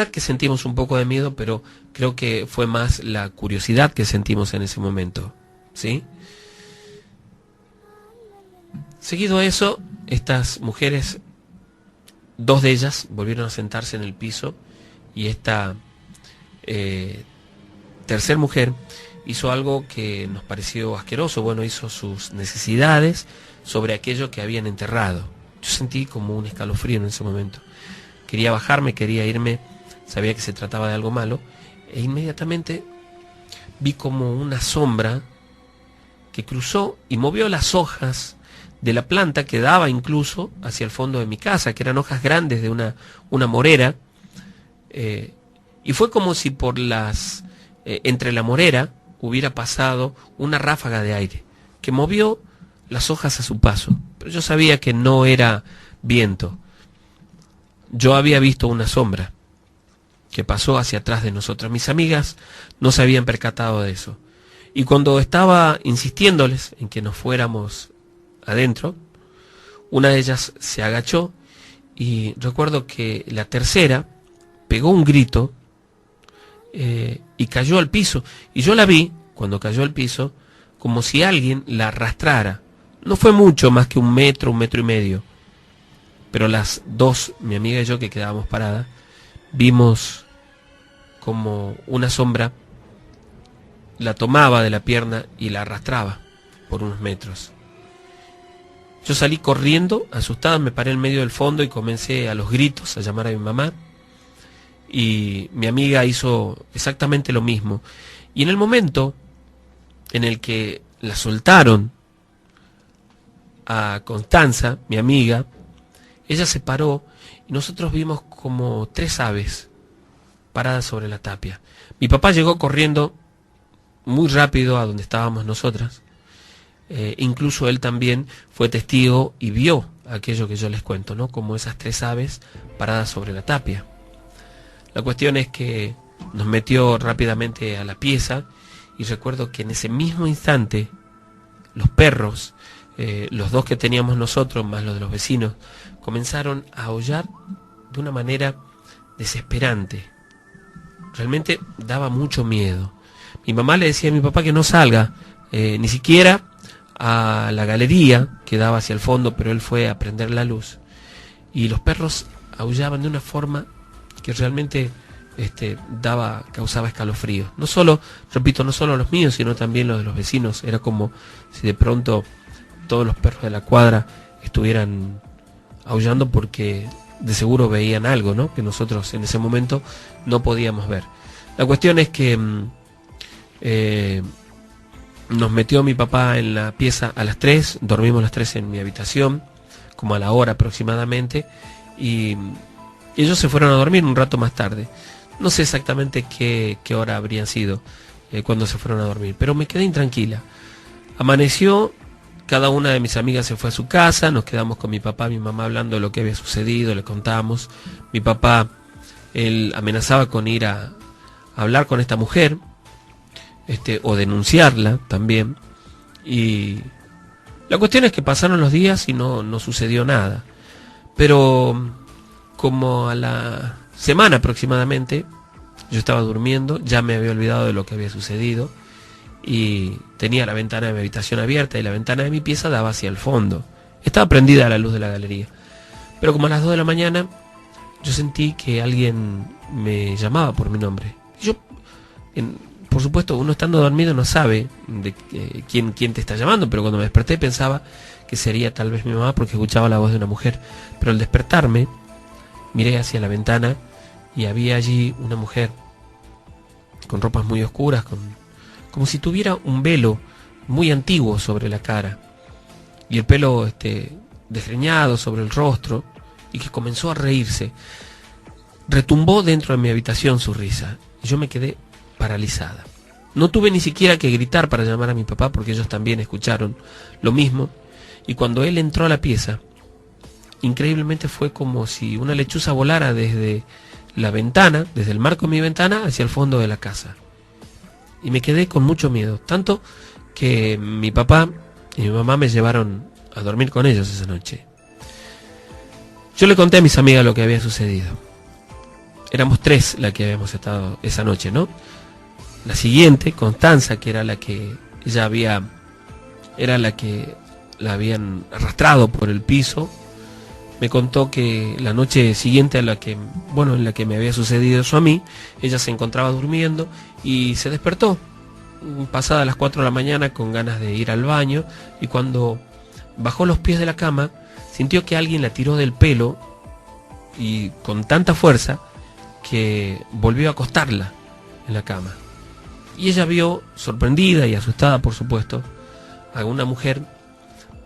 verdad que sentimos un poco de miedo, pero creo que fue más la curiosidad que sentimos en ese momento, ¿sí? Seguido a eso, estas mujeres, dos de ellas volvieron a sentarse en el piso y esta tercer mujer hizo algo que nos pareció asqueroso. Bueno, hizo sus necesidades sobre aquello que habían enterrado. Yo sentí como un escalofrío en ese momento. Quería bajarme, quería irme, sabía que se trataba de algo malo, e inmediatamente vi como una sombra que cruzó y movió las hojas de la planta que daba incluso hacia el fondo de mi casa, que eran hojas grandes de una morera, y fue como si por entre la morera hubiera pasado una ráfaga de aire, que movió las hojas a su paso. Pero yo sabía que no era viento. Yo había visto una sombra que pasó hacia atrás de nosotros. Mis amigas no se habían percatado de eso. Y cuando estaba insistiéndoles en que nos fuéramos adentro, una de ellas se agachó y recuerdo que la tercera pegó un grito y cayó al piso. Y yo la vi, cuando cayó al piso, como si alguien la arrastrara. No fue mucho más que 1 metro, 1 metro y medio. Pero las dos, mi amiga y yo, que quedábamos paradas, vimos como una sombra la tomaba de la pierna y la arrastraba por unos metros. Yo salí corriendo, asustada, me paré en medio del fondo y comencé a los gritos a llamar a mi mamá. Y mi amiga hizo exactamente lo mismo. Y en el momento en el que la soltaron a Constanza, mi amiga, ella se paró y nosotros vimos como 3 aves paradas sobre la tapia. Mi papá llegó corriendo muy rápido a donde estábamos nosotras. Incluso él también fue testigo y vio aquello que yo les cuento, ¿no? Como esas 3 aves paradas sobre la tapia. La cuestión es que nos metió rápidamente a la pieza y recuerdo que en ese mismo instante los perros, los 2 que teníamos nosotros más los de los vecinos, comenzaron a aullar de una manera desesperante. Realmente daba mucho miedo. Mi mamá le decía a mi papá que no salga, ni siquiera a la galería que daba hacia el fondo, pero él fue a prender la luz. Y los perros aullaban de una forma que realmente causaba escalofríos. No solo, repito, no solo los míos, sino también los de los vecinos. Era como si de pronto todos los perros de la cuadra estuvieran aullando porque de seguro veían algo, ¿no? Que nosotros en ese momento no podíamos ver. La cuestión es que nos metió mi papá en la pieza a las 3, dormimos las 3 en mi habitación, como a la hora aproximadamente, y ellos se fueron a dormir un rato más tarde. No sé exactamente qué hora habrían sido cuando se fueron a dormir, pero me quedé intranquila. Amaneció, cada una de mis amigas se fue a su casa, nos quedamos con mi papá y mi mamá hablando de lo que había sucedido, le contamos. Mi papá, él amenazaba con ir a hablar con esta mujer, o denunciarla también. Y la cuestión es que pasaron los días y no sucedió nada. Pero como a la semana aproximadamente, yo estaba durmiendo, ya me había olvidado de lo que había sucedido y tenía la ventana de mi habitación abierta y la ventana de mi pieza daba hacia el fondo. Estaba prendida la luz de la galería. Pero como a las 2 de la mañana, yo sentí que alguien me llamaba por mi nombre. Yo, por supuesto, uno estando dormido no sabe de quién te está llamando, pero cuando me desperté pensaba que sería tal vez mi mamá porque escuchaba la voz de una mujer. Pero al despertarme, miré hacia la ventana y había allí una mujer con ropas muy oscuras, como si tuviera un velo muy antiguo sobre la cara y el pelo desgreñado sobre el rostro, y que comenzó a reírse. Retumbó dentro de mi habitación su risa y yo me quedé paralizada. No tuve ni siquiera que gritar para llamar a mi papá porque ellos también escucharon lo mismo, y cuando él entró a la pieza, increíblemente fue como si una lechuza volara desde la ventana, desde el marco de mi ventana hacia el fondo de la casa. Y me quedé con mucho miedo, tanto que mi papá y mi mamá me llevaron a dormir con ellos esa noche. Yo le conté a mis amigas lo que había sucedido. éramos 3 la que habíamos estado esa noche, ¿no? La siguiente, Constanza, que era la que ella había, era la que la habían arrastrado por el piso, me contó que la noche siguiente a la que, bueno, en la que me había sucedido eso a mí, ella se encontraba durmiendo y se despertó pasada las 4 de la mañana con ganas de ir al baño, y cuando bajó los pies de la cama sintió que alguien la tiró del pelo y con tanta fuerza que volvió a acostarla en la cama. Y ella vio, sorprendida y asustada por supuesto, a una mujer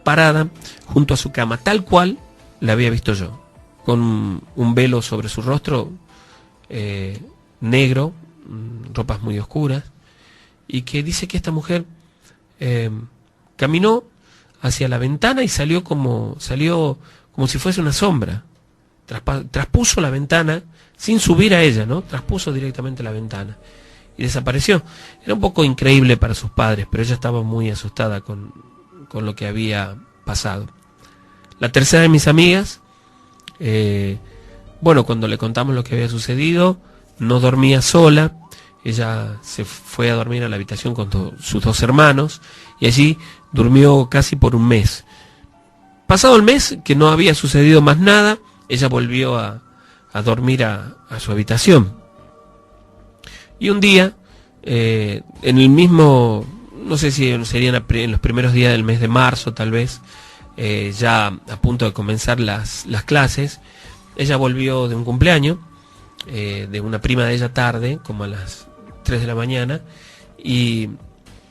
parada junto a su cama, tal cual la había visto yo, con un velo sobre su rostro negro, ropas muy oscuras, y que dice que esta mujer caminó hacia la ventana y salió como si fuese una sombra. Traspuso la ventana sin subir a ella, ¿no? Traspuso directamente la ventana y desapareció. Era un poco increíble para sus padres, pero ella estaba muy asustada con lo que había pasado. La tercera de mis amigas, bueno, cuando le contamos lo que había sucedido, no dormía sola. Ella se fue a dormir a la habitación con sus 2 hermanos y allí durmió casi por un mes. Pasado el mes, que no había sucedido más nada, ella volvió a dormir a su habitación. Y un día, en el mismo, no sé si serían en los primeros días del mes de marzo tal vez, ya a punto de comenzar las clases, ella volvió de un cumpleaños, de una prima de ella tarde, como a las 3 de la mañana, y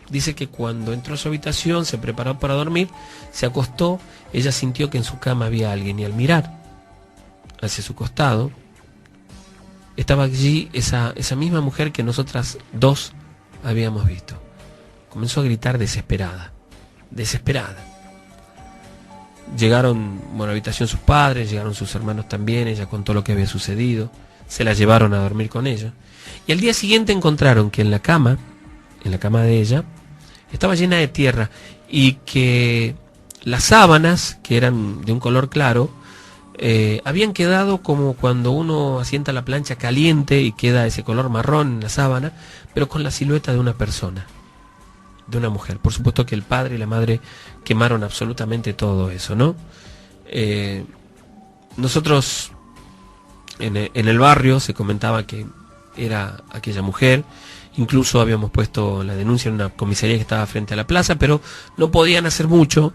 dice que cuando entró a su habitación, se preparó para dormir, se acostó, ella sintió que en su cama había alguien, y al mirar hacia su costado, estaba allí esa misma mujer que nosotras 2 habíamos visto. Comenzó a gritar desesperada. Llegaron, bueno, a la habitación sus padres, llegaron sus hermanos también, ella contó lo que había sucedido, se la llevaron a dormir con ella. Y al día siguiente encontraron que en la cama de ella, estaba llena de tierra y que las sábanas, que eran de un color claro, habían quedado como cuando uno asienta la plancha caliente y queda ese color marrón en la sábana, pero con la silueta de una persona, de una mujer. Por supuesto que el padre y la madre quemaron absolutamente todo eso, ¿no? Nosotros en el barrio se comentaba que era aquella mujer, incluso habíamos puesto la denuncia en una comisaría que estaba frente a la plaza, pero no podían hacer mucho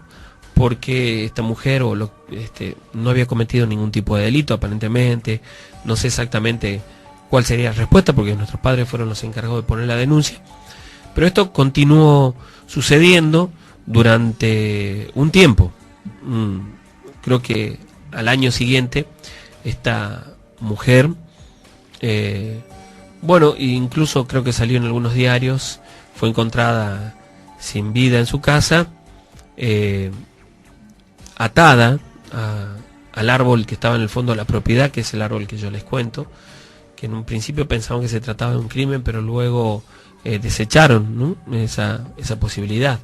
porque esta mujer no había cometido ningún tipo de delito aparentemente. No sé exactamente cuál sería la respuesta porque nuestros padres fueron los encargados de poner la denuncia, pero esto continuó sucediendo durante un tiempo. Creo que al año siguiente esta mujer, bueno, incluso creo que salió en algunos diarios, fue encontrada sin vida en su casa, atada al árbol que estaba en el fondo de la propiedad, que es el árbol que yo les cuento, que en un principio pensaban que se trataba de un crimen, pero luego desecharon, ¿no?, esa posibilidad.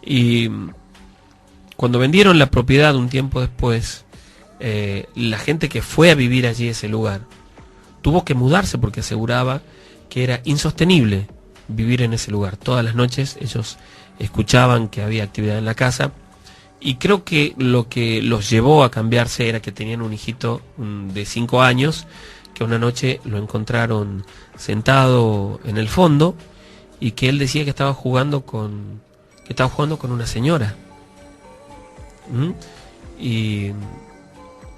Y cuando vendieron la propiedad un tiempo después, la gente que fue a vivir allí ese lugar tuvo que mudarse porque aseguraba que era insostenible vivir en ese lugar. Todas las noches ellos escuchaban que había actividad en la casa, y creo que lo que los llevó a cambiarse era que tenían un hijito de 5 años, que una noche lo encontraron sentado en el fondo y que él decía que estaba jugando con una señora. Y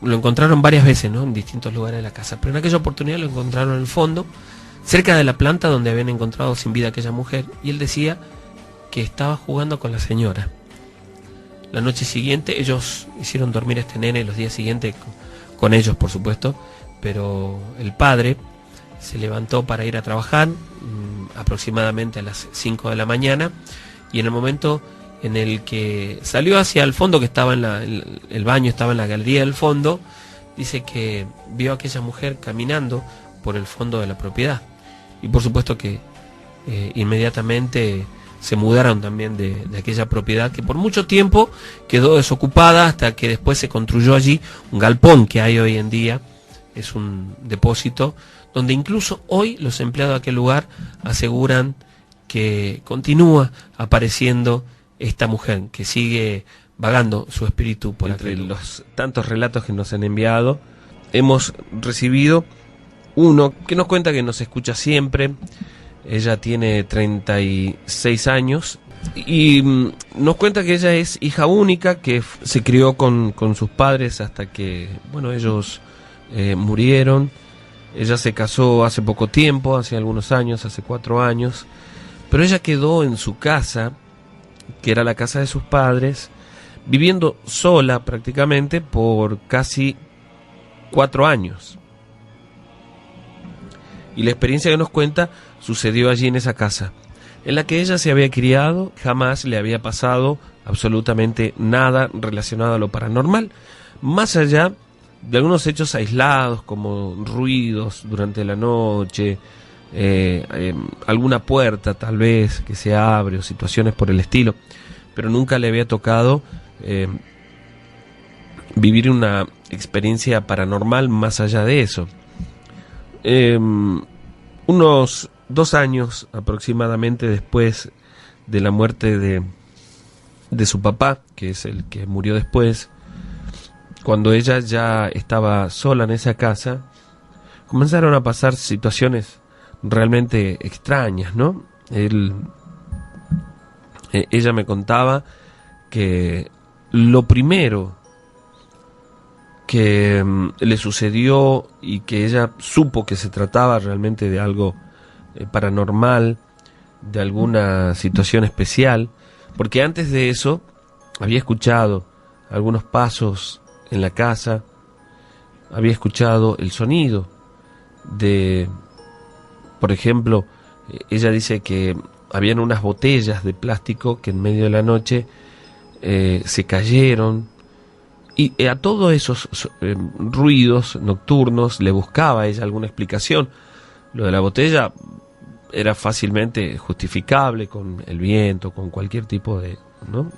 lo encontraron varias veces, ¿no?, en distintos lugares de la casa, pero en aquella oportunidad lo encontraron en el fondo, cerca de la planta donde habían encontrado sin vida a aquella mujer, y él decía que estaba jugando con la señora. La noche siguiente ellos hicieron dormir a este nene, los días siguientes con ellos, por supuesto, pero el padre se levantó para ir a trabajar aproximadamente a las 5 de la mañana, y en el momento en el que salió hacia el fondo, que estaba el baño estaba en la galería del fondo, dice que vio a aquella mujer caminando por el fondo de la propiedad, y por supuesto que inmediatamente se mudaron también de aquella propiedad, que por mucho tiempo quedó desocupada hasta que después se construyó allí un galpón que hay hoy en día es un depósito donde incluso hoy los empleados de aquel lugar aseguran que continúa apareciendo esta mujer, que sigue vagando su espíritu por entre los tantos relatos que nos han enviado. Hemos recibido uno que nos cuenta que nos escucha siempre. Ella tiene 36 años y nos cuenta que ella es hija única, que se crió con sus padres hasta que, bueno, ellos murieron. Ella se casó hace poco tiempo, hace algunos años, hace 4 años, pero ella quedó en su casa, que era la casa de sus padres, viviendo sola prácticamente por casi 4 años. Y la experiencia que nos cuenta sucedió allí en esa casa, en la que ella se había criado. Jamás le había pasado absolutamente nada relacionado a lo paranormal, más allá de algunos hechos aislados como ruidos durante la noche, alguna puerta tal vez que se abre o situaciones por el estilo, pero nunca le había tocado vivir una experiencia paranormal más allá de eso. Unos 2 años aproximadamente después de la muerte de su papá, que es el que murió después, cuando ella ya estaba sola en esa casa, comenzaron a pasar situaciones realmente extrañas, ¿no? Ella me contaba que lo primero que le sucedió y que ella supo que se trataba realmente de algo paranormal, de alguna situación especial, porque antes de eso había escuchado algunos pasos en la casa, había escuchado el sonido de, por ejemplo, ella dice que habían unas botellas de plástico que en medio de la noche se cayeron, y a todos esos ruidos nocturnos le buscaba ella alguna explicación. Lo de la botella era fácilmente justificable con el viento, con cualquier tipo de, ¿no?,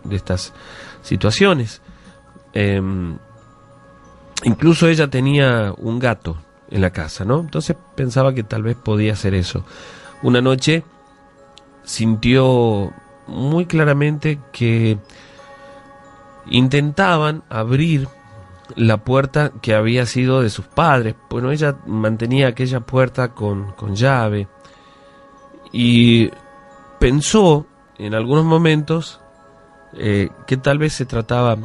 de estas situaciones. Incluso ella tenía un gato en la casa, ¿no? Entonces pensaba que tal vez podía ser eso. Una noche sintió muy claramente que intentaban abrir la puerta que había sido de sus padres. Bueno, ella mantenía aquella puerta con llave y pensó en algunos momentos que tal vez se trataba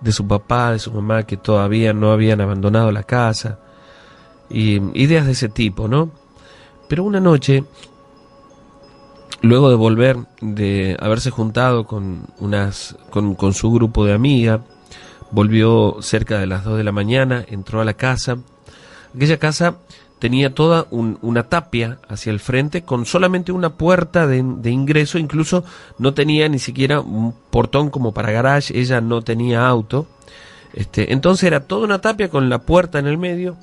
de su papá, de su mamá, que todavía no habían abandonado la casa, y ideas de ese tipo, ¿no? Pero una noche, luego de volver de haberse juntado con su grupo de amigas, volvió cerca de las 2 de la mañana, entró a la casa. Aquella casa tenía toda una tapia hacia el frente, con solamente una puerta de ingreso. Incluso no tenía ni siquiera un portón como para garage, ella no tenía auto. Entonces era toda una tapia con la puerta en el medio.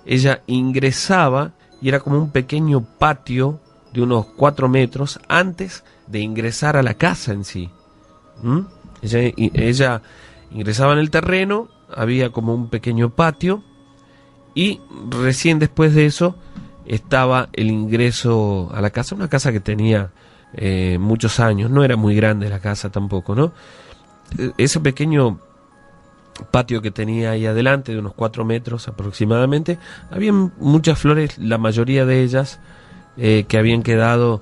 Ella ingresaba y era como un pequeño patio de unos 4 metros antes de ingresar a la casa en sí. Ella ingresaba en el terreno, había como un pequeño patio, y recién después de eso estaba el ingreso a la casa, una casa que tenía muchos años, no era muy grande la casa tampoco, ¿no? Ese pequeño patio que tenía ahí adelante, de unos 4 metros aproximadamente, había muchas flores, la mayoría de ellas que habían quedado,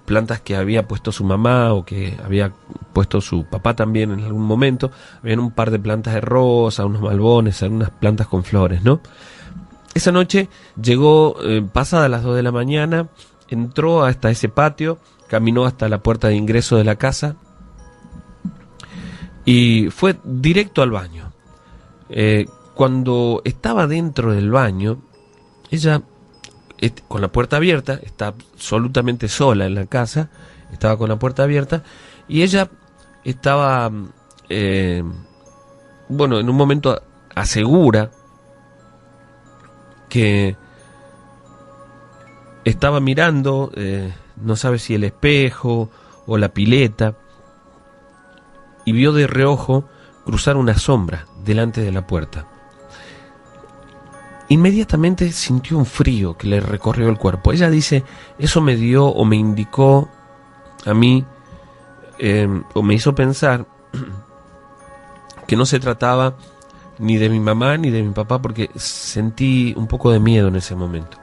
plantas que había puesto su mamá o que había puesto su papá también en algún momento. Habían un par de plantas de rosa, unos malbones, algunas plantas con flores, ¿no? Esa noche llegó pasada las 2 de la mañana, entró hasta ese patio, caminó hasta la puerta de ingreso de la casa y fue directo al baño. Cuando estaba dentro del baño, ella, con la puerta abierta, está absolutamente sola en la casa, estaba con la puerta abierta, y ella estaba, bueno, en un momento asegura que estaba mirando, no sabe si el espejo o la pileta, y vio de reojo cruzar una sombra delante de la puerta. inmediatamente sintió un frío que le recorrió el cuerpo. Ella dice, eso me dio o me indicó a mí, o me hizo pensar que no se trataba ni de mi mamá ni de mi papá, porque sentí un poco de miedo en ese momento.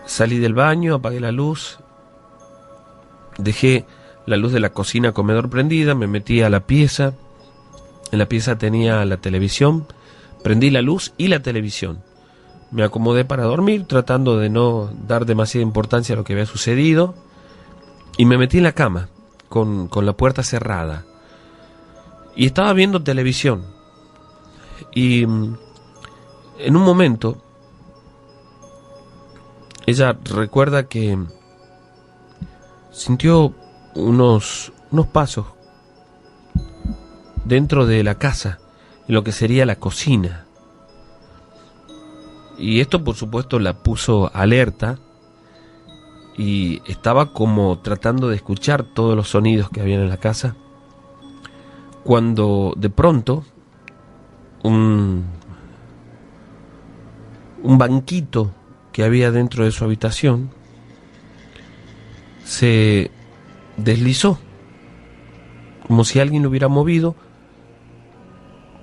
Salí del baño, apagué la luz, dejé la luz de la cocina comedor prendida, me metí a la pieza. En la pieza tenía la televisión, prendí la luz y la televisión. Me acomodé para dormir, tratando de no dar demasiada importancia a lo que había sucedido, y me metí en la cama, con la puerta cerrada. Y estaba viendo televisión. Y en un momento, ella recuerda que sintió unos pasos dentro de la casa, en lo que sería la cocina. Y esto, por supuesto, la puso alerta, y estaba como tratando de escuchar todos los sonidos que había en la casa, cuando de pronto un banquito que había dentro de su habitación se deslizó, como si alguien lo hubiera movido,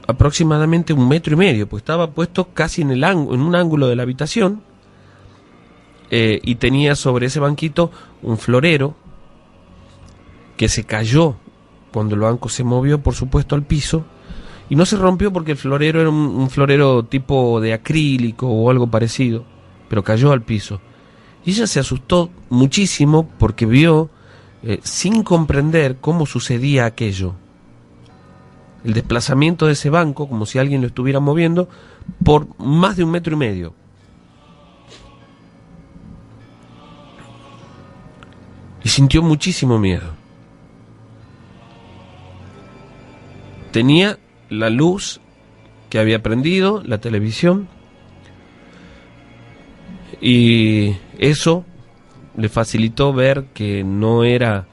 aproximadamente 1,5 metros, pues estaba puesto casi en un ángulo de la habitación, y tenía sobre ese banquito un florero que se cayó cuando el banco se movió, por supuesto, al piso, y no se rompió porque el florero era un florero tipo de acrílico o algo parecido, pero cayó al piso. Y ella se asustó muchísimo porque vio, sin comprender cómo sucedía aquello, el desplazamiento de ese banco, como si alguien lo estuviera moviendo, por más de 1,5 metros. Y sintió muchísimo miedo. Tenía la luz que había prendido, la televisión, y eso le facilitó ver que no era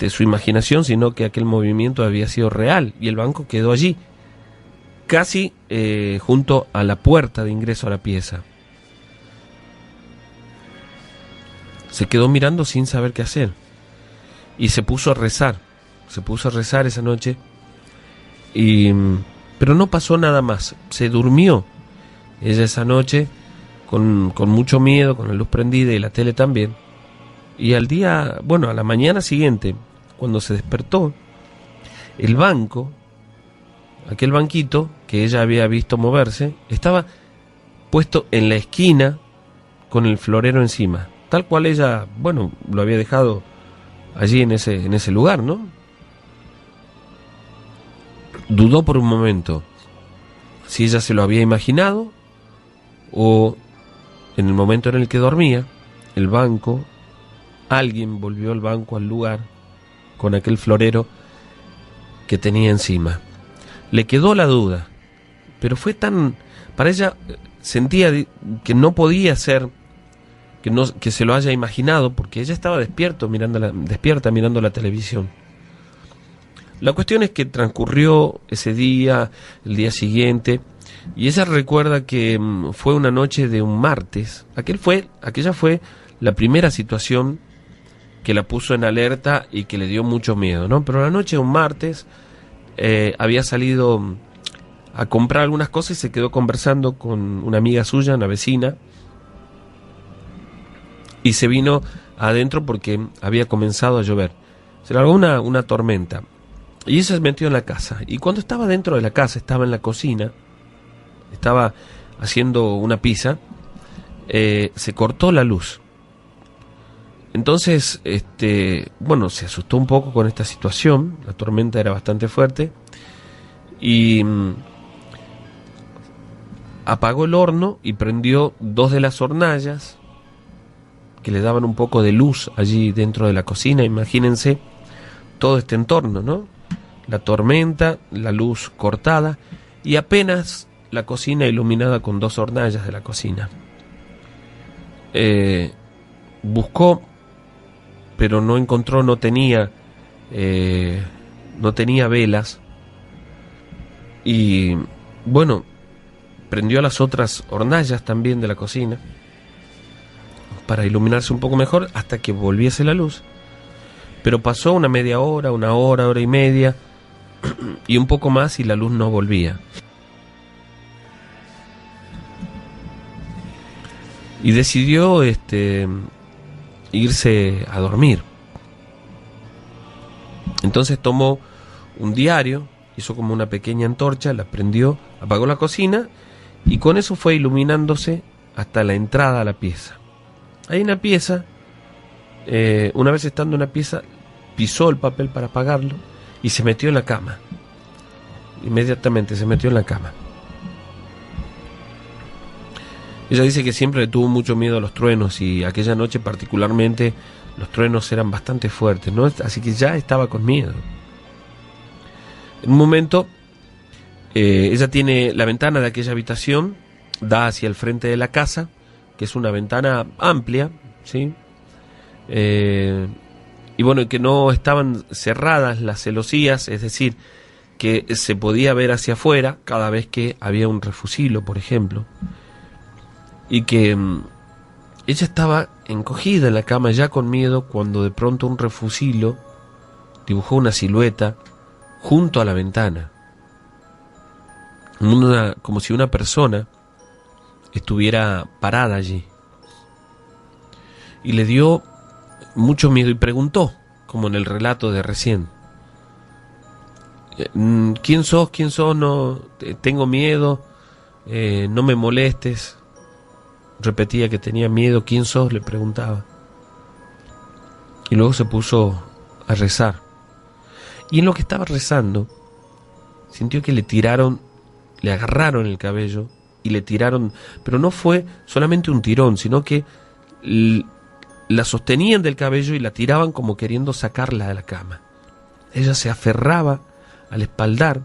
su imaginación, sino que aquel movimiento había sido real, y el banco quedó allí, casi junto a la puerta de ingreso a la pieza. Se quedó mirando sin saber qué hacer, y se puso a rezar esa noche, pero no pasó nada más. Se durmió ella esa noche con mucho miedo, con la luz prendida y la tele también. Y a la mañana siguiente, cuando se despertó, el banco, aquel banquito que ella había visto moverse, estaba puesto en la esquina con el florero encima, tal cual ella, lo había dejado allí en ese lugar, ¿no? Dudó por un momento si ella se lo había imaginado, o en el momento en el que dormía, el banco, alguien volvió el banco al lugar con aquel florero que tenía encima. Le quedó la duda, pero fue para ella, sentía que no podía ser que se lo haya imaginado, porque ella estaba despierta mirando la televisión. La cuestión es que transcurrió ese día, el día siguiente, y ella recuerda que fue una noche de un martes. Aquella fue la primera situación que la puso en alerta y que le dio mucho miedo, ¿no? Pero la noche de un martes había salido a comprar algunas cosas y se quedó conversando con una amiga suya, una vecina, y se vino adentro porque había comenzado a llover. Se largó una tormenta. Y ella se metió en la casa. Y cuando estaba dentro de la casa, estaba en la cocina, estaba haciendo una pizza, se cortó la luz. Entonces, se asustó un poco con esta situación. La tormenta era bastante fuerte. Y apagó el horno y prendió 2 de las hornallas que le daban un poco de luz allí dentro de la cocina. Imagínense todo este entorno, ¿no? La tormenta, la luz cortada y apenas la cocina iluminada con 2 hornallas de la cocina. Buscó, pero no encontró, no tenía velas. Y prendió las otras hornallas también de la cocina para iluminarse un poco mejor hasta que volviese la luz. Pero pasó una media hora, hora y media y un poco más y la luz no volvía. Y decidió irse a dormir. Entonces tomó un diario, hizo como una pequeña antorcha, la prendió, apagó la cocina y con eso fue iluminándose hasta la entrada a la pieza. Hay una pieza, una vez estando en una pieza, pisó el papel para apagarlo y se metió en la cama. Inmediatamente se metió en la cama. Ella dice que siempre le tuvo mucho miedo a los truenos y aquella noche particularmente los truenos eran bastante fuertes, ¿no? Así que ya estaba con miedo. En un momento, ella tiene la ventana de aquella habitación, da hacia el frente de la casa, que es una ventana amplia, ¿sí? Y bueno, que no estaban cerradas las celosías, es decir, que se podía ver hacia afuera cada vez que había un refusilo, por ejemplo. Y que ella estaba encogida en la cama ya con miedo cuando de pronto un refusilo dibujó una silueta junto a la ventana, como si una persona estuviera parada allí. Y le dio mucho miedo y preguntó, como en el relato de recién: ¿quién sos? ¿Quién sos? No, tengo miedo, no me molestes. Repetía que tenía miedo. ¿Quién sos?, le preguntaba. Y luego se puso a rezar. Y en lo que estaba rezando, sintió que le agarraron el cabello y le tiraron, pero no fue solamente un tirón, sino que la sostenían del cabello y la tiraban como queriendo sacarla de la cama. Ella se aferraba al espaldar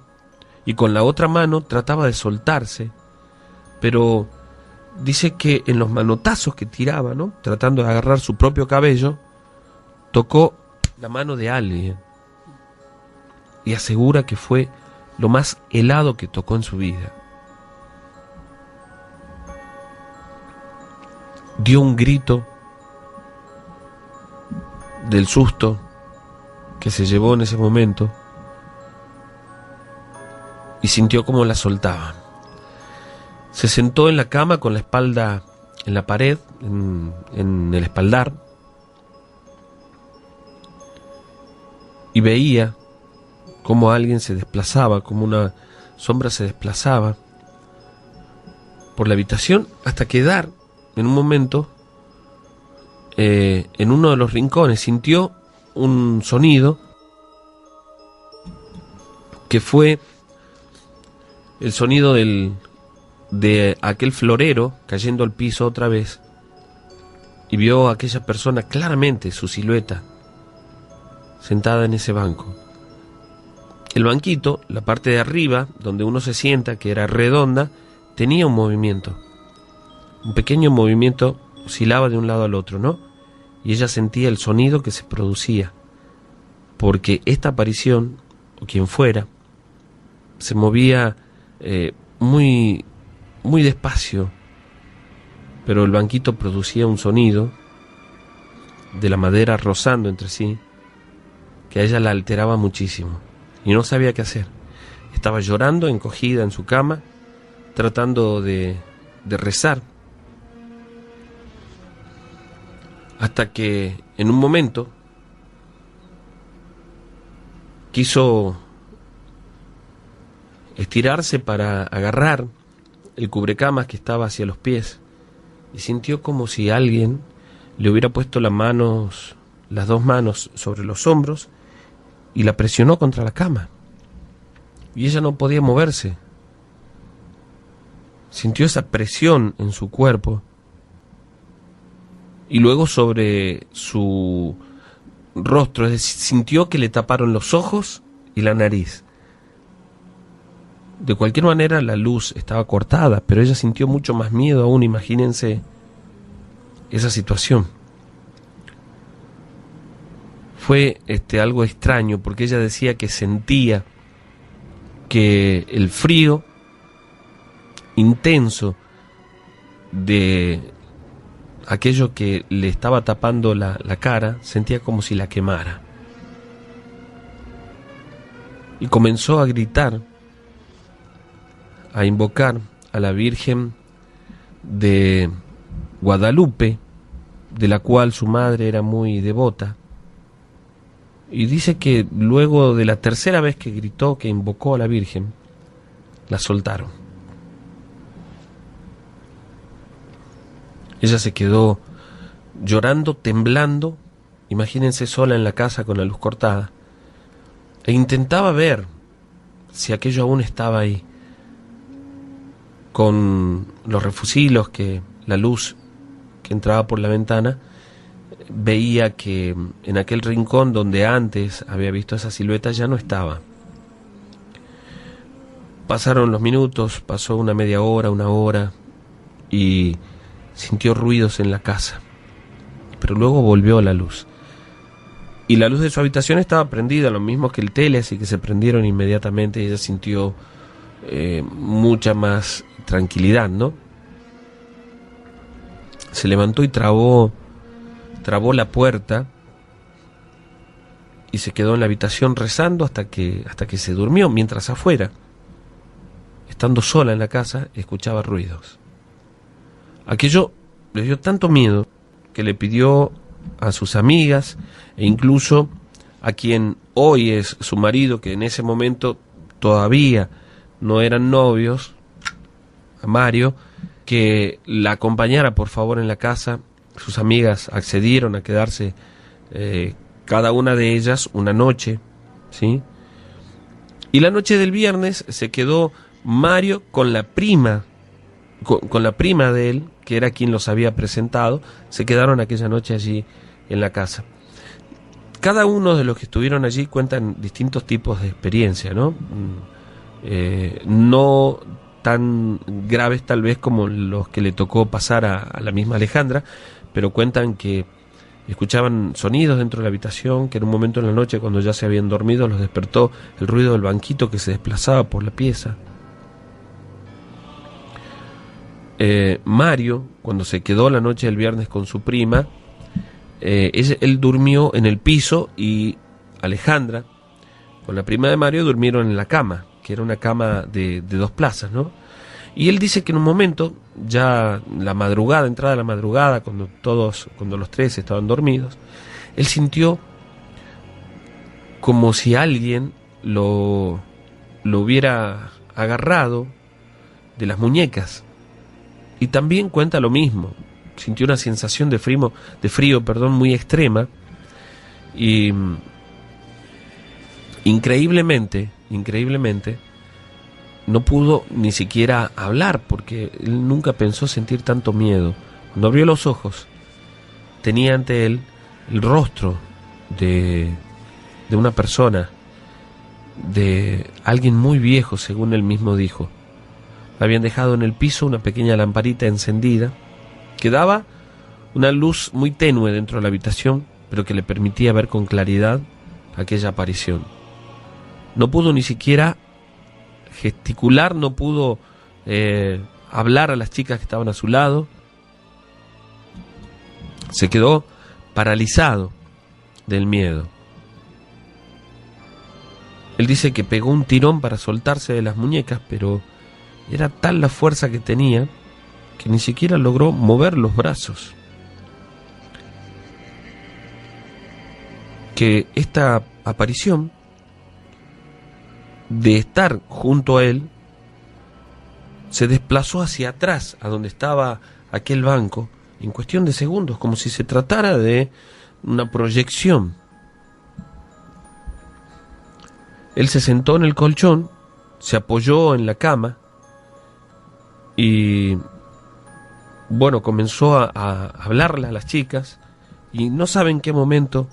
y con la otra mano trataba de soltarse, pero dice que en los manotazos que tiraba, ¿no?, tratando de agarrar su propio cabello, tocó la mano de alguien y asegura que fue lo más helado que tocó en su vida. Dio un grito del susto que se llevó en ese momento y sintió como la soltaban. Se sentó en la cama con la espalda en la pared, en el espaldar, y veía cómo alguien se desplazaba, como una sombra se desplazaba por la habitación hasta quedar en un momento en uno de los rincones. Sintió un sonido que fue el sonido de aquel florero cayendo al piso otra vez, y vio a aquella persona claramente, su silueta, sentada en ese banco. El banquito, la parte de arriba, donde uno se sienta, que era redonda, tenía un movimiento. Un pequeño movimiento oscilaba de un lado al otro, ¿no? Y ella sentía el sonido que se producía, porque esta aparición, o quien fuera, se movía muy despacio, pero el banquito producía un sonido de la madera rozando entre sí que a ella la alteraba muchísimo y no sabía qué hacer. Estaba llorando, encogida en su cama, tratando de rezar, hasta que en un momento quiso estirarse para agarrar el cubrecamas que estaba hacia los pies, y sintió como si alguien le hubiera puesto las dos manos sobre los hombros y la presionó contra la cama, y ella no podía moverse. Sintió esa presión en su cuerpo y luego sobre su rostro, es decir, sintió que le taparon los ojos y la nariz. De cualquier manera la luz estaba cortada, pero ella sintió mucho más miedo aún. Imagínense esa situación. Fue algo extraño, porque ella decía que sentía que el frío intenso de aquello que le estaba tapando la cara, sentía como si la quemara. Y comenzó a gritar, a invocar a la Virgen de Guadalupe, de la cual su madre era muy devota. Y dice que luego de la tercera vez que gritó, que invocó a la Virgen, la soltaron. Ella se quedó llorando, temblando, imagínense, sola en la casa con la luz cortada, e intentaba ver si aquello aún estaba ahí, con los refusilos, que la luz que entraba por la ventana, veía que en aquel rincón donde antes había visto esa silueta ya no estaba. Pasaron los minutos, pasó una media hora, una hora, y sintió ruidos en la casa, pero luego volvió la luz. Y la luz de su habitación estaba prendida, lo mismo que el tele, así que se prendieron inmediatamente y ella sintió mucha más tranquilidad, ¿no? Se levantó y trabó la puerta y se quedó en la habitación rezando hasta que se durmió, mientras afuera, estando sola en la casa, escuchaba ruidos. Aquello le dio tanto miedo que le pidió a sus amigas e incluso a quien hoy es su marido, que en ese momento todavía no eran novios, a Mario, que la acompañara por favor en la casa. Sus amigas accedieron a quedarse cada una de ellas una noche, ¿sí? Y la noche del viernes se quedó Mario con la prima, con la prima de él, que era quien los había presentado. Se quedaron aquella noche allí en la casa. Cada uno de los que estuvieron allí cuentan distintos tipos de experiencia, ¿no? No tan graves tal vez como los que le tocó pasar a la misma Alejandra, pero cuentan que escuchaban sonidos dentro de la habitación, que en un momento en la noche, cuando ya se habían dormido, los despertó el ruido del banquito que se desplazaba por la pieza. Mario, cuando se quedó la noche del viernes con su prima, él durmió en el piso y Alejandra, con la prima de Mario, durmieron en la cama, que era una cama de 2 plazas, ¿no? Y él dice que en un momento, ya la madrugada, entrada la madrugada, cuando los 3 estaban dormidos, él sintió como si alguien lo hubiera agarrado de las muñecas. Y también cuenta lo mismo, sintió una sensación de frío, muy extrema, y increíblemente, no pudo ni siquiera hablar, porque él nunca pensó sentir tanto miedo. Cuando abrió los ojos, tenía ante él el rostro de una persona, de alguien muy viejo, según él mismo dijo. Habían dejado en el piso una pequeña lamparita encendida que daba una luz muy tenue dentro de la habitación, pero que le permitía ver con claridad aquella aparición. No pudo ni siquiera gesticular, no pudo hablar a las chicas que estaban a su lado. Se quedó paralizado del miedo. Él dice que pegó un tirón para soltarse de las muñecas, pero era tal la fuerza que tenía que ni siquiera logró mover los brazos. Que esta aparición, de estar junto a él, se desplazó hacia atrás, a donde estaba aquel banco, en cuestión de segundos, como si se tratara de una proyección. Él se sentó en el colchón, se apoyó en la cama y, bueno, comenzó a hablarle a las chicas, y no sabe en qué momento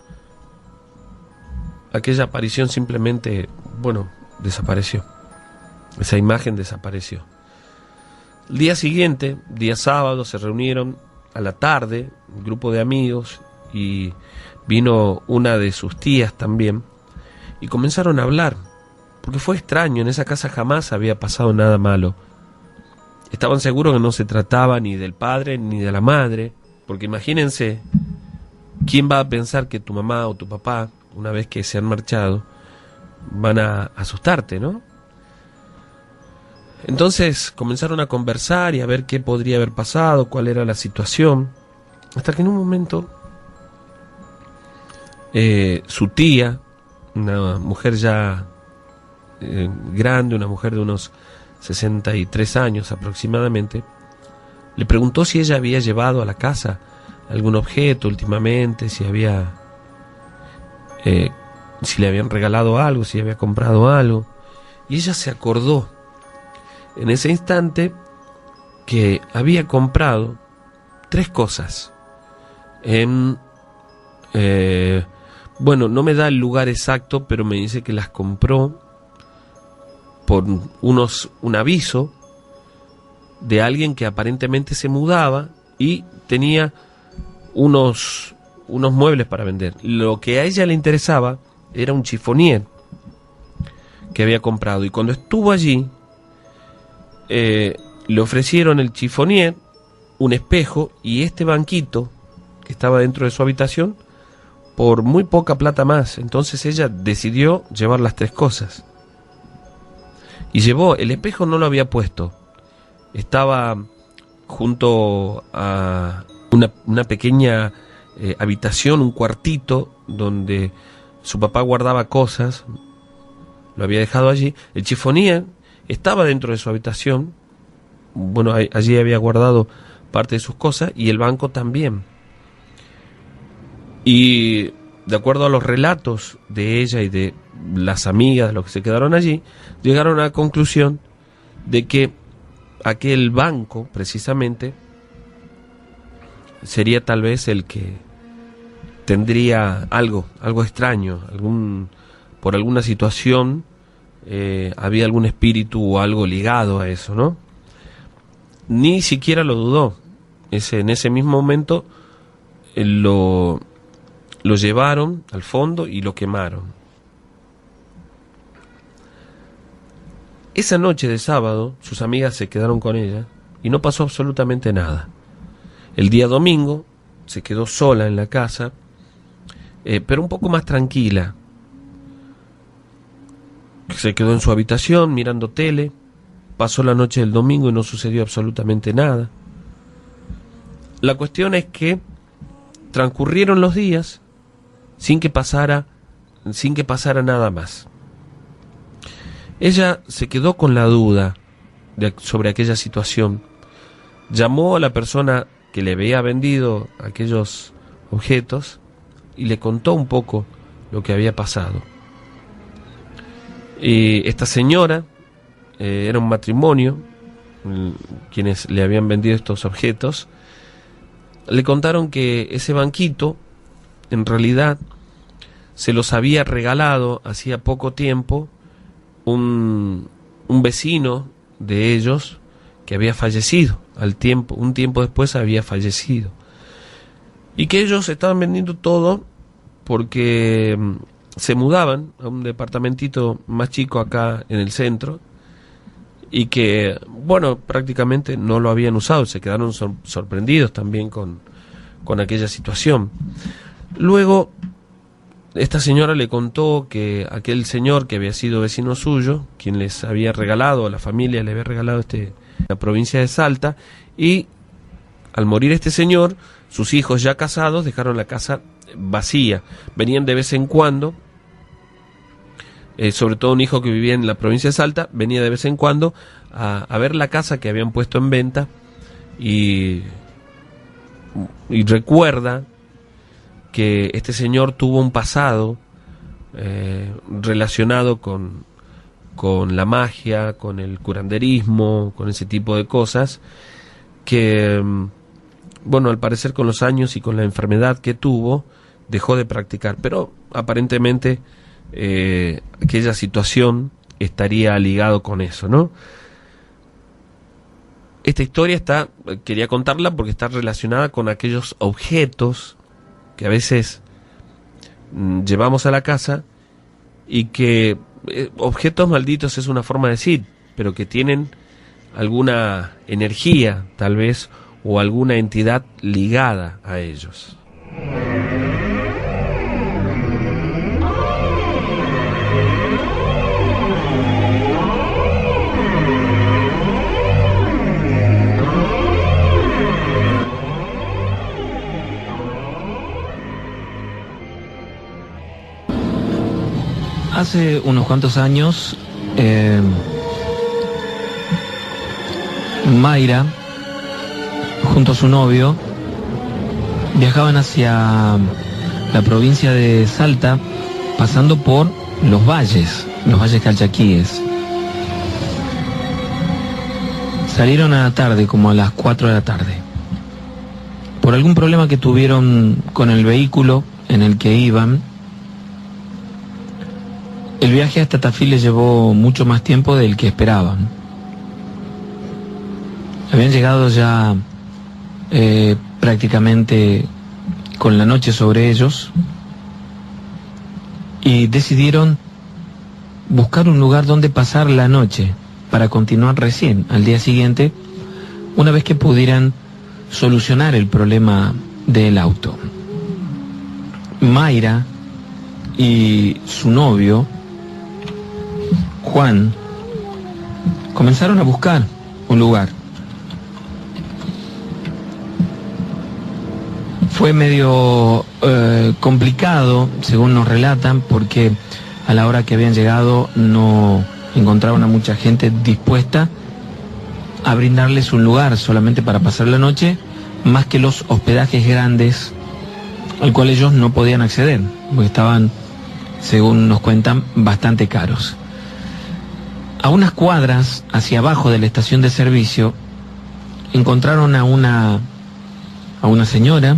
aquella aparición simplemente, bueno, desapareció. Esa imagen desapareció. El día siguiente, día sábado, se reunieron a la tarde, un grupo de amigos, y vino una de sus tías también, y comenzaron a hablar, porque fue extraño, en esa casa jamás había pasado nada malo. estaban seguros que no se trataba ni del padre ni de la madre, porque imagínense, ¿quién va a pensar que tu mamá o tu papá, una vez que se han marchado, van a asustarte, ¿no? Entonces comenzaron a conversar y a ver qué podría haber pasado, cuál era la situación, hasta que en un momento su tía, una mujer ya grande, una mujer de unos 63 años aproximadamente, le preguntó si ella había llevado a la casa algún objeto últimamente, si le habían regalado algo, si había comprado algo, y ella se acordó en ese instante que había comprado 3 cosas en bueno, no me da el lugar exacto, pero me dice que las compró por un aviso de alguien que aparentemente se mudaba y tenía unos muebles para vender. Lo que a ella le interesaba era un chifonier que había comprado, y cuando estuvo allí le ofrecieron el chifonier, un espejo y este banquito que estaba dentro de su habitación por muy poca plata más. Entonces ella decidió llevar las 3 cosas. Y llevó, el espejo no lo había puesto. Estaba junto a una pequeña habitación, un cuartito, donde su papá guardaba cosas. Lo había dejado allí. El chifonier estaba dentro de su habitación. Bueno, allí había guardado parte de sus cosas, y el banco también. Y de acuerdo a los relatos de ella y de las amigas, de los que se quedaron allí, llegaron a la conclusión de que aquel banco, precisamente, sería tal vez el que tendría algo extraño, por alguna situación, había algún espíritu o algo ligado a eso, ¿no? Ni siquiera lo dudó. En ese mismo momento lo llevaron al fondo y lo quemaron. Esa noche de sábado, sus amigas se quedaron con ella y no pasó absolutamente nada. El día domingo se quedó sola en la casa, pero un poco más tranquila. Se quedó en su habitación mirando tele. Pasó la noche del domingo y no sucedió absolutamente nada. La cuestión es que transcurrieron los días sin que pasara nada más. Ella se quedó con la duda sobre aquella situación. Llamó a la persona que le había vendido aquellos objetos y le contó un poco lo que había pasado. Y esta señora, era un matrimonio, quienes le habían vendido estos objetos, le contaron que ese banquito en realidad se los había regalado hacía poco tiempo un vecino de ellos que había fallecido un tiempo después había fallecido, y que ellos estaban vendiendo todo porque se mudaban a un departamentito más chico acá en el centro, y que, bueno, prácticamente no lo habían usado. Se quedaron sorprendidos también con aquella situación. Luego, esta señora le contó que aquel señor que había sido vecino suyo, quien les había regalado, a la familia le había regalado la provincia de Salta, y al morir este señor, sus hijos ya casados dejaron la casa vacía. Venían de vez en cuando, sobre todo un hijo que vivía en la provincia de Salta, venía de vez en cuando a ver la casa que habían puesto en venta, y recuerda que este señor tuvo un pasado relacionado con la magia, con el curanderismo, con ese tipo de cosas, que, bueno, al parecer con los años y con la enfermedad que tuvo, dejó de practicar, pero aparentemente aquella situación estaría ligado con eso, ¿no? Esta historia quería contarla porque está relacionada con aquellos objetos que a veces llevamos a la casa, y que objetos malditos es una forma de decir, pero que tienen alguna energía tal vez o alguna entidad ligada a ellos. Hace unos cuantos años, Mayra, junto a su novio, viajaban hacia la provincia de Salta, pasando por los valles calchaquíes. Salieron a la tarde, como a las 4 de la tarde. Por algún problema que tuvieron con el vehículo en el que iban, el viaje hasta Tafí les llevó mucho más tiempo del que esperaban. Habían llegado ya prácticamente con la noche sobre ellos y decidieron buscar un lugar donde pasar la noche para continuar recién al día siguiente, una vez que pudieran solucionar el problema del auto. Mayra y su novio Juan comenzaron a buscar un lugar. Fue medio complicado, según nos relatan, porque a la hora que habían llegado no encontraron a mucha gente dispuesta a brindarles un lugar solamente para pasar la noche, más que los hospedajes grandes al cual ellos no podían acceder, porque estaban, según nos cuentan, bastante caros. A unas cuadras hacia abajo de la estación de servicio encontraron a una señora,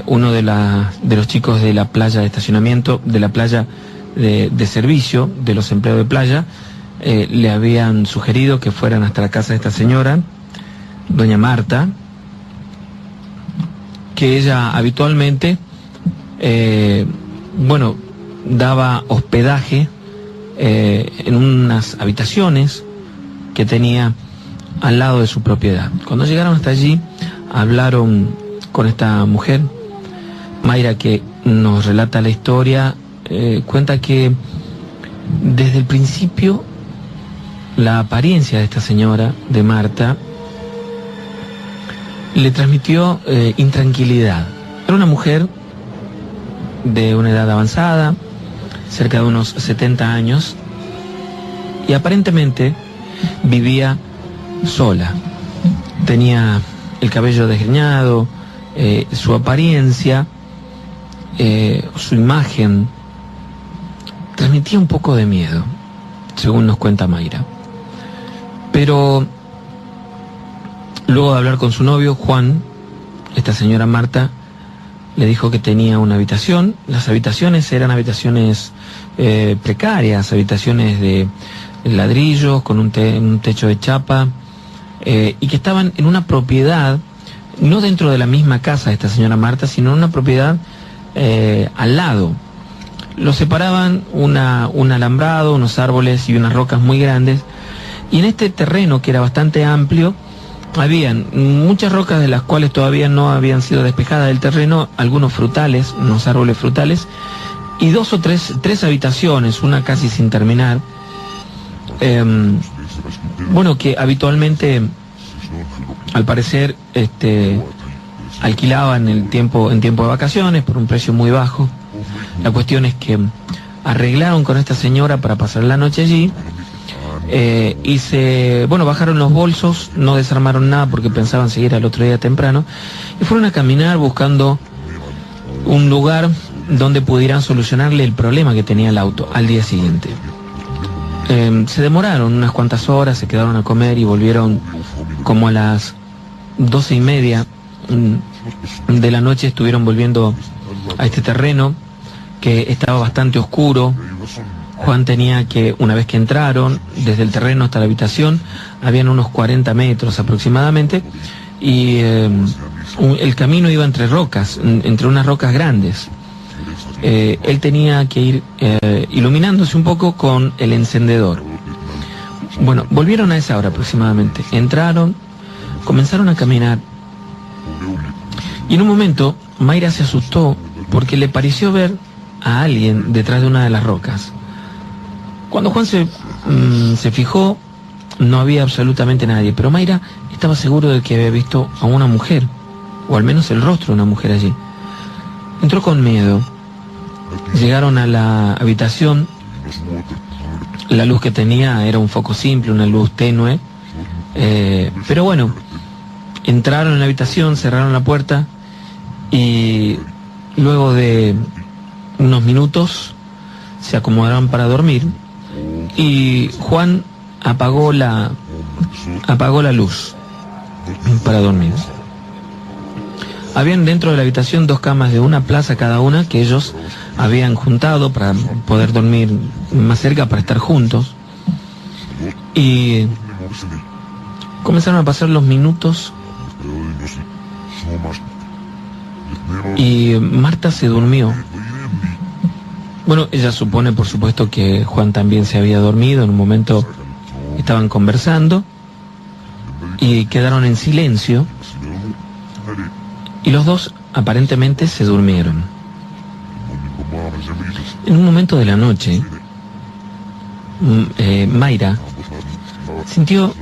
uno de los chicos de la playa de estacionamiento, de la playa de servicio, de los empleados de playa, le habían sugerido que fueran hasta la casa de esta señora, doña Marta, que ella habitualmente, daba hospedaje en unas habitaciones que tenía al lado de su propiedad. Cuando llegaron hasta allí, hablaron con esta mujer, Mayra, que nos relata la historia, cuenta que desde el principio la apariencia de esta señora, de Marta, le transmitió intranquilidad. Era una mujer de una edad avanzada, cerca de unos 70 años, y aparentemente vivía sola. Tenía el cabello desgreñado, su apariencia, su imagen, transmitía un poco de miedo, según nos cuenta Mayra. Pero luego de hablar con su novio, Juan, esta señora Marta le dijo que tenía una habitación. Las habitaciones eran habitaciones precarias, habitaciones de ladrillos, con un techo de chapa, y que estaban en una propiedad, no dentro de la misma casa de esta señora Marta, sino en una propiedad al lado. Los separaban un alambrado, unos árboles y unas rocas muy grandes, y en este terreno, que era bastante amplio, habían muchas rocas de las cuales todavía no habían sido despejadas del terreno, algunos frutales, unos árboles frutales, y tres habitaciones, una casi sin terminar, que habitualmente, al parecer, alquilaban en tiempo de vacaciones por un precio muy bajo. La cuestión es que arreglaron con esta señora para pasar la noche allí, y bajaron los bolsos, no desarmaron nada porque pensaban seguir al otro día temprano, y fueron a caminar buscando un lugar donde pudieran solucionarle el problema que tenía el auto al día siguiente. Se demoraron unas cuantas horas, se quedaron a comer y volvieron como a las 12:30 de la noche. Estuvieron volviendo a este terreno que estaba bastante oscuro. Juan tenía que, una vez que entraron, desde el terreno hasta la habitación, habían unos 40 metros aproximadamente, y el camino iba entre rocas, entre unas rocas grandes. Él tenía que ir iluminándose un poco con el encendedor. Bueno, volvieron a esa hora aproximadamente. Entraron, comenzaron a caminar. Y en un momento, Mayra se asustó porque le pareció ver a alguien detrás de una de las rocas. Cuando Juan se fijó, no había absolutamente nadie, pero Mayra estaba seguro de que había visto a una mujer, o al menos el rostro de una mujer allí. Entró con miedo. Llegaron a la habitación. La luz que tenía era un foco simple, una luz tenue. Pero bueno, entraron en la habitación, cerraron la puerta y luego de unos minutos se acomodaron para dormir y Juan apagó la luz para dormir. Habían dentro de la habitación 2 camas de una plaza cada una que ellos habían juntado para poder dormir más cerca, para estar juntos. Y comenzaron a pasar los minutos y Marta se durmió. Bueno, ella supone, por supuesto, que Juan también se había dormido. En un momento estaban conversando y quedaron en silencio. Y los dos aparentemente se durmieron. En un momento de la noche, Mayra sintió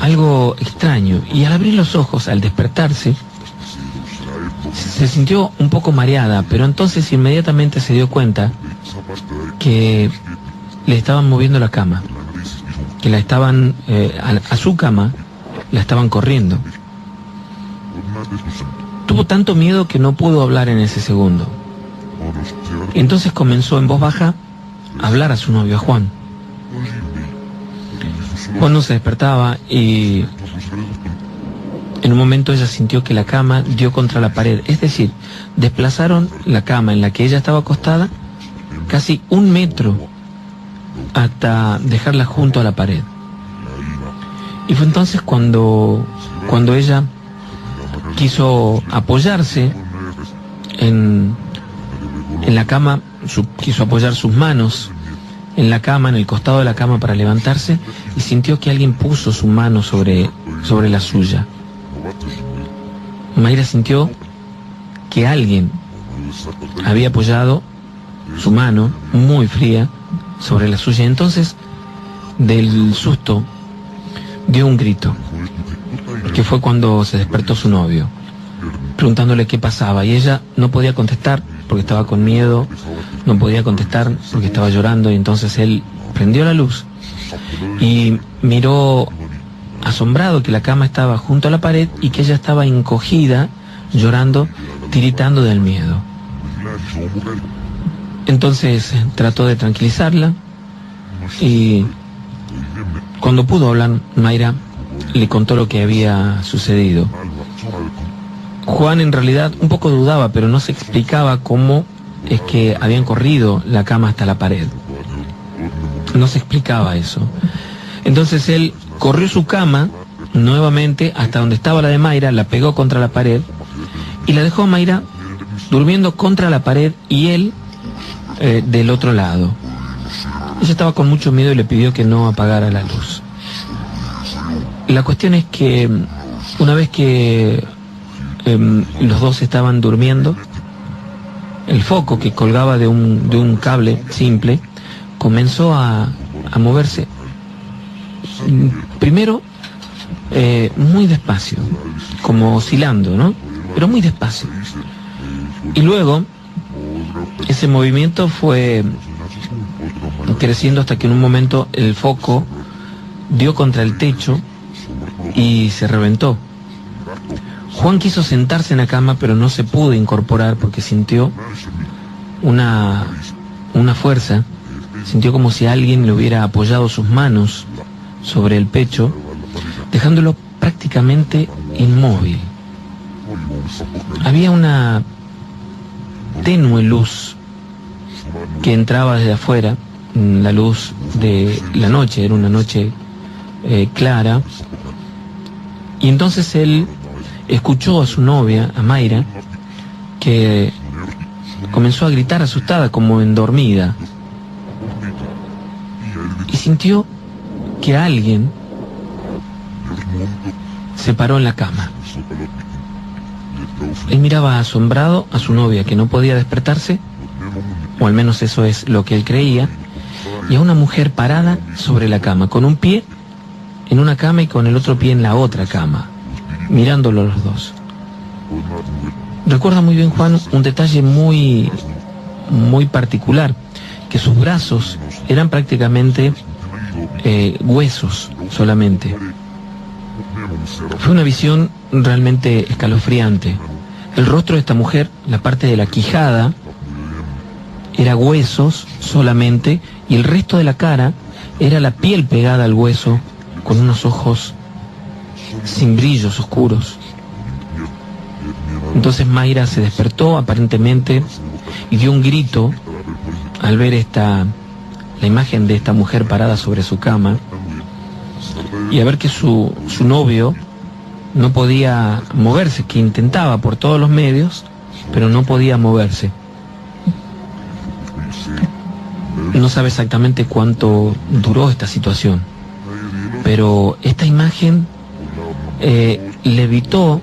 algo extraño y al abrir los ojos, al despertarse, se sintió un poco mareada, pero entonces inmediatamente se dio cuenta que le estaban moviendo la cama, que la estaban, a su cama, la estaban corriendo. Tuvo tanto miedo que no pudo hablar en ese segundo. Entonces comenzó en voz baja a hablar a su novio, a Juan. Juan no se despertaba y en un momento ella sintió que la cama dio contra la pared. Es decir, desplazaron la cama en la que ella estaba acostada casi 1 metro hasta dejarla junto a la pared. Y fue entonces cuando ella quiso apoyarse en la cama, quiso apoyar sus manos en la cama, en el costado de la cama para levantarse, y sintió que alguien puso su mano sobre la suya. Mayra sintió que alguien había apoyado su mano muy fría sobre la suya. Entonces, del susto, dio un grito, que fue cuando se despertó su novio, preguntándole qué pasaba, y ella no podía contestar porque estaba con miedo, no podía contestar porque estaba llorando, y entonces él prendió la luz y miró asombrado que la cama estaba junto a la pared y que ella estaba encogida, llorando, tiritando del miedo. Entonces trató de tranquilizarla y cuando pudo hablar, Mayra le contó lo que había sucedido. Juan en realidad un poco dudaba, pero no se explicaba cómo es que habían corrido la cama hasta la pared. No se explicaba eso. Entonces él corrió su cama nuevamente hasta donde estaba la de Mayra, la pegó contra la pared y la dejó a Mayra durmiendo contra la pared y él del otro lado. Ella estaba con mucho miedo y le pidió que no apagara la luz. La cuestión es que una vez que los dos estaban durmiendo, el foco que colgaba de un cable simple comenzó a moverse. Primero muy despacio, como oscilando, ¿no? Pero muy despacio. Y luego ese movimiento fue creciendo hasta que en un momento el foco dio contra el techo y se reventó. Juan quiso sentarse en la cama, pero no se pudo incorporar porque sintió una fuerza, sintió como si alguien le hubiera apoyado sus manos sobre el pecho, dejándolo prácticamente inmóvil. Había una tenue luz que entraba desde afuera, la luz de la noche, era una noche clara, y entonces él escuchó a su novia, a Mayra, que comenzó a gritar asustada, como endormida, y sintió que alguien se paró en la cama. Él miraba asombrado a su novia, que no podía despertarse, o al menos eso es lo que él creía, y a una mujer parada sobre la cama, con un pie en una cama y con el otro pie en la otra cama, mirándolo los dos. Recuerda muy bien, Juan, un detalle muy particular, que sus brazos eran prácticamente huesos solamente. Fue una visión realmente escalofriante. El rostro de esta mujer, la parte de la quijada, era huesos solamente, y el resto de la cara era la piel pegada al hueso, con unos ojos sin brillos, oscuros. Entonces Mayra se despertó aparentemente y dio un grito al ver la imagen de esta mujer parada sobre su cama, y a ver que su novio no podía moverse, que intentaba por todos los medios, pero no podía moverse. No sabe exactamente cuánto duró esta situación, pero esta imagen levitó,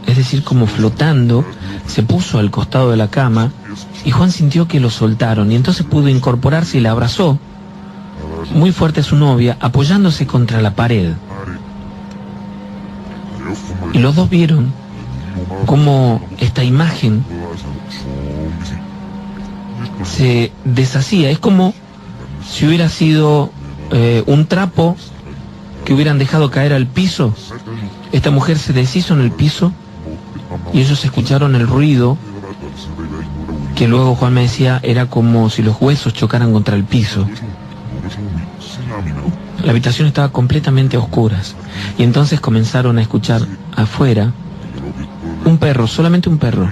es decir, como flotando, se puso al costado de la cama, y Juan sintió que lo soltaron, y entonces pudo incorporarse y la abrazó muy fuerte a su novia, apoyándose contra la pared. Y los dos vieron cómo esta imagen se deshacía. Es como si hubiera sido un trapo que hubieran dejado caer al piso. Esta mujer se deshizo en el piso y ellos escucharon el ruido, que luego Juan me decía era como si los huesos chocaran contra el piso. La habitación estaba completamente a oscuras, y entonces comenzaron a escuchar afuera un perro, solamente un perro,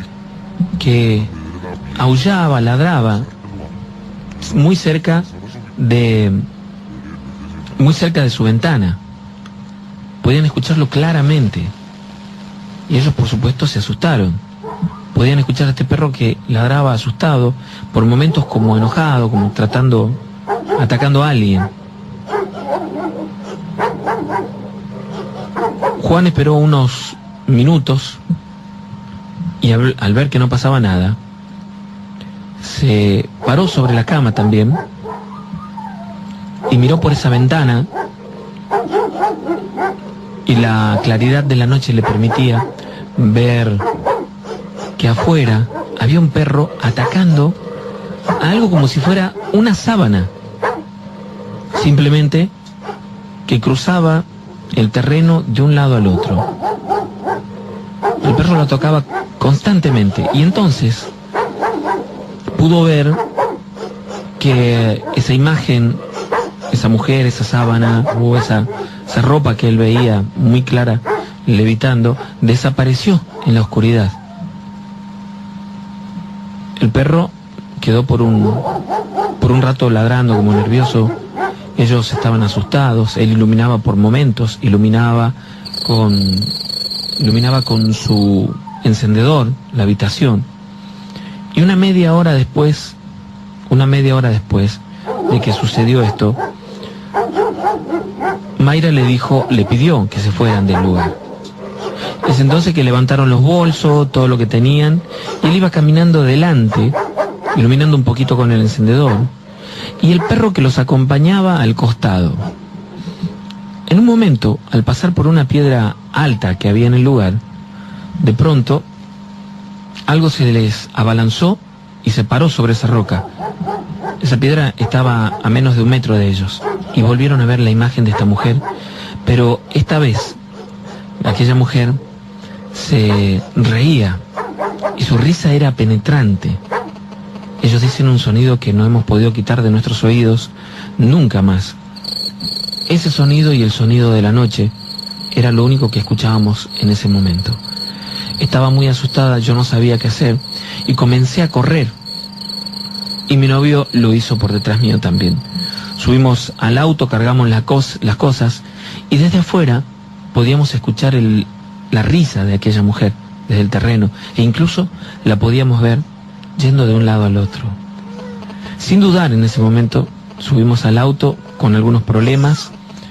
que aullaba, ladraba muy cerca de su ventana. Podían escucharlo claramente, y ellos por supuesto se asustaron. Podían escuchar a este perro que ladraba asustado, por momentos como enojado, como atacando a alguien. Juan esperó unos minutos y al ver que no pasaba nada, se paró sobre la cama también y miró por esa ventana, y la claridad de la noche le permitía ver que afuera había un perro atacando a algo como si fuera una sábana, simplemente que cruzaba el terreno de un lado al otro. El perro lo tocaba constantemente, y entonces pudo ver que esa imagen, esa mujer, esa sábana o esa ropa que él veía muy clara levitando, desapareció en la oscuridad. El perro quedó por un rato ladrando como nervioso. Ellos estaban asustados. Él iluminaba por momentos, iluminaba con su encendedor la habitación. Y una media hora después de que sucedió esto, Mayra le pidió que se fueran del lugar. Es entonces que levantaron los bolsos, todo lo que tenían, y él iba caminando delante, iluminando un poquito con el encendedor, y el perro que los acompañaba al costado. En un momento, al pasar por una piedra alta que había en el lugar, de pronto algo se les abalanzó y se paró sobre esa roca. Esa piedra estaba a menos de 1 metro de ellos, y volvieron a ver la imagen de esta mujer, pero esta vez aquella mujer se reía, y su risa era penetrante. Ellos dicen un sonido que no hemos podido quitar de nuestros oídos nunca más. Ese sonido y el sonido de la noche era lo único que escuchábamos en ese momento. Estaba muy asustada, yo no sabía qué hacer, y comencé a correr. Y mi novio lo hizo por detrás mío también. Subimos al auto, cargamos las cosas, y desde afuera podíamos escuchar la risa de aquella mujer desde el terreno, e incluso la podíamos ver yendo de un lado al otro. Sin dudar, en ese momento subimos al auto con algunos problemas,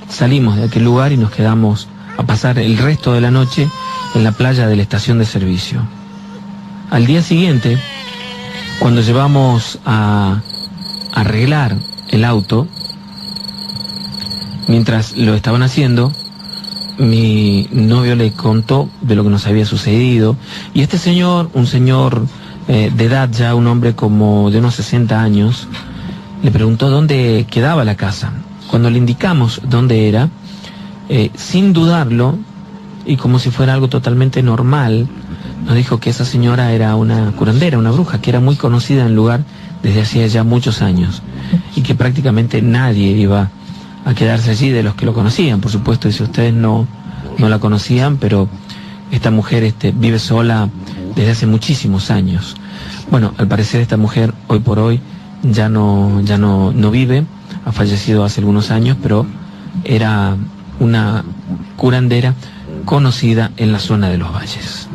salimos de aquel lugar y nos quedamos a pasar el resto de la noche en la playa de la estación de servicio. Al día siguiente, cuando llevamos a arreglar el auto, mientras lo estaban haciendo, mi novio le contó de lo que nos había sucedido, y este señor, un señor de edad ya, un hombre como de unos 60 años, le preguntó dónde quedaba la casa. Cuando le indicamos dónde era, sin dudarlo, y como si fuera algo totalmente normal, nos dijo que esa señora era una curandera, una bruja, que era muy conocida en el lugar desde hacía ya muchos años, y que prácticamente nadie iba a quedarse allí de los que lo conocían. Por supuesto, si ustedes no la conocían, pero esta mujer vive sola desde hace muchísimos años. Bueno, al parecer esta mujer hoy por hoy ya no vive, ha fallecido hace algunos años, pero era una curandera conocida en la zona de los valles.